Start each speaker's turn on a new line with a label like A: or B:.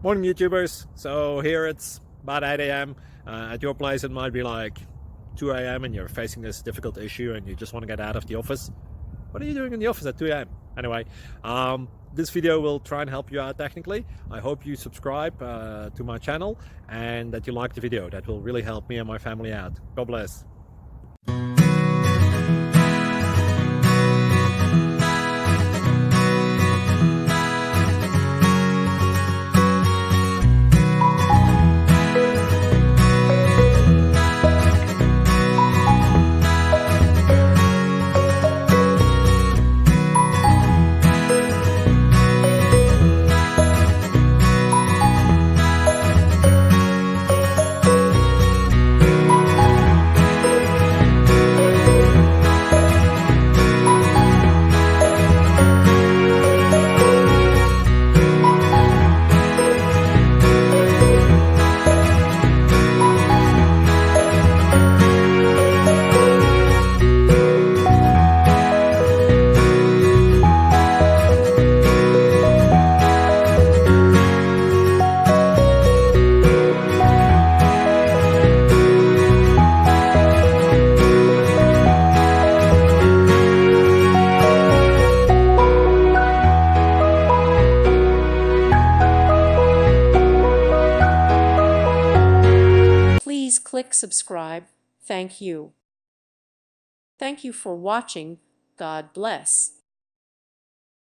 A: Morning YouTubers. So here it's about 8 a.m. At your place it might be like 2 a.m. and you're facing this difficult issue and you just want to get out of the office. What are you doing in the office at 2 a.m.? Anyway, this video will try and help you out technically. I hope you subscribe to my channel and that you like the video. That will really help me and my family out. God bless.
B: Please click subscribe. Thank you. Thank you for watching. God bless.